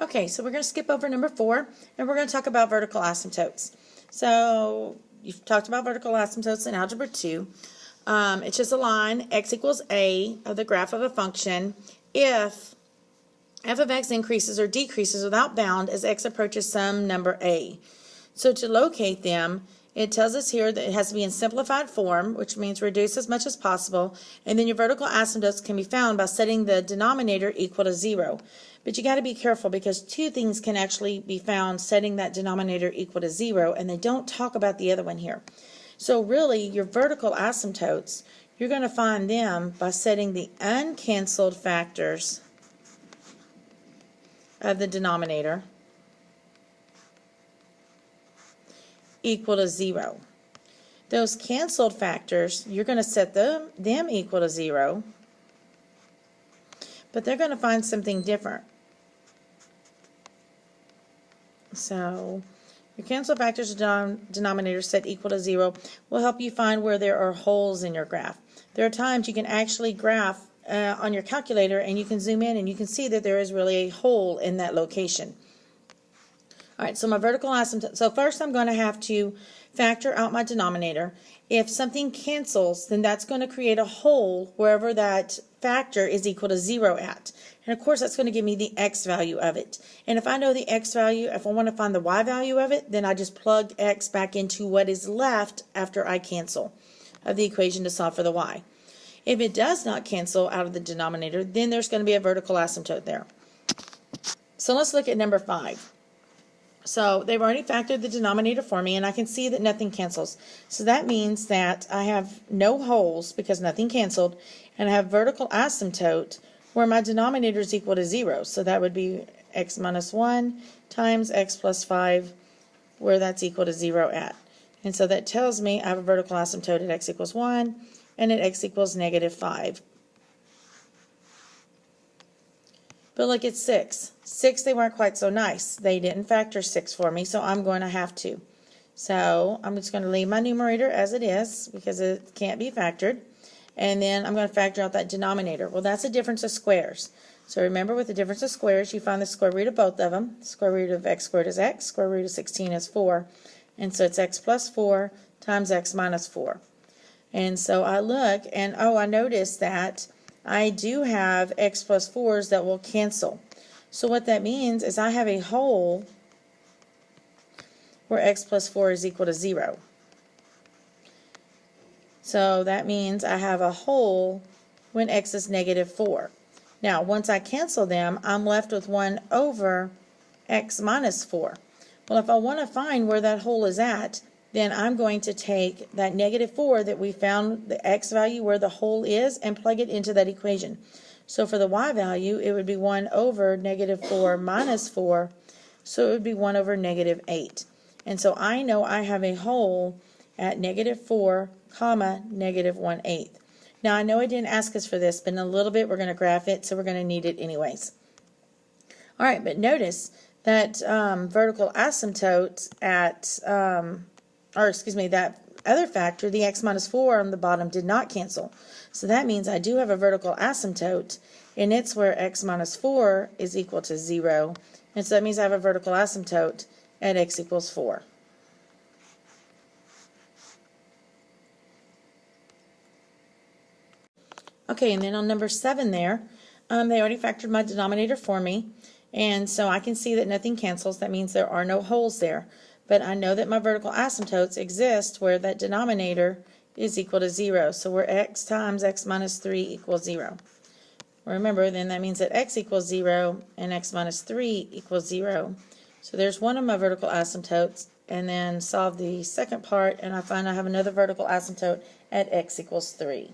Okay, so we're going to skip over number 4, and we're going to talk about vertical asymptotes. So you've talked about vertical asymptotes in Algebra 2. It's just a line, x equals a, of the graph of a function if f of x increases or decreases without bound as x approaches some number a. So to locate them, it tells us here that it has to be in simplified form, which means reduce as much as possible, and then your vertical asymptotes can be found by setting the denominator equal to 0. But you got to be careful because two things can actually be found setting that denominator equal to 0, and they don't talk about the other one here. So really, your vertical asymptotes, you're going to find them by setting the uncanceled factors of the denominator equal to 0. Those canceled factors, you're going to set them equal to 0, but they're going to find something different. So your canceled factors denominator set equal to 0 will help you find where there are holes in your graph. There are times you can actually graph on your calculator and you can zoom in and you can see that there is really a hole in that location. Alright, so my vertical asymptote. So first I'm going to have to factor out my denominator. If something cancels, then that's going to create a hole wherever that factor is equal to 0 at. And of course that's going to give me the x value of it. And if I know the x value, if I want to find the y value of it, then I just plug x back into what is left after I cancel of the equation to solve for the y. If it does not cancel out of the denominator, then there's going to be a vertical asymptote there. So let's look at number 5. So they've already factored the denominator for me, and I can see that nothing cancels. So that means that I have no holes because nothing canceled, and I have vertical asymptote where my denominator is equal to 0. So that would be x minus 1 times x plus 5, where that's equal to 0 at. And so that tells me I have a vertical asymptote at x equals 1 and at x equals negative 5. But look at 6. 6, they weren't quite so nice. They didn't factor 6 for me, so I'm going to have to. So I'm just going to leave my numerator as it is because it can't be factored. And then I'm going to factor out that denominator. Well, that's a difference of squares. So remember, with the difference of squares, you find the square root of both of them. Square root of x squared is x. Square root of 16 is 4. And so it's x plus 4 times x minus 4. And so I look, and oh, I notice that I do have x plus 4's that will cancel. So what that means is I have a hole where x plus 4 is equal to 0. So that means I have a hole when x is negative 4. Now, once I cancel them, I'm left with 1 over x minus 4. Well, if I want to find where that hole is at, then I'm going to take that negative 4 that we found the x value where the hole is and plug it into that equation. So for the y value, it would be 1 over negative 4 minus 4, so it would be 1 over negative 8. And so I know I have a hole at negative 4, comma, negative 1/8. Now I know I didn't ask us for this, but in a little bit we're going to graph it, so we're going to need it anyways. Alright, but notice that vertical asymptote at that other factor, the x minus 4 on the bottom, did not cancel. So that means I do have a vertical asymptote, and it's where x minus 4 is equal to 0. And so that means I have a vertical asymptote at x equals 4. Okay, and then on number 7 there, they already factored my denominator for me. And so I can see that nothing cancels. That means there are no holes there. But I know that my vertical asymptotes exist where that denominator is equal to 0. So where x times x minus 3 equals 0. Remember, then that means that x equals 0 and x minus 3 equals 0. So there's one of my vertical asymptotes. And then solve the second part, and I find I have another vertical asymptote at x equals 3.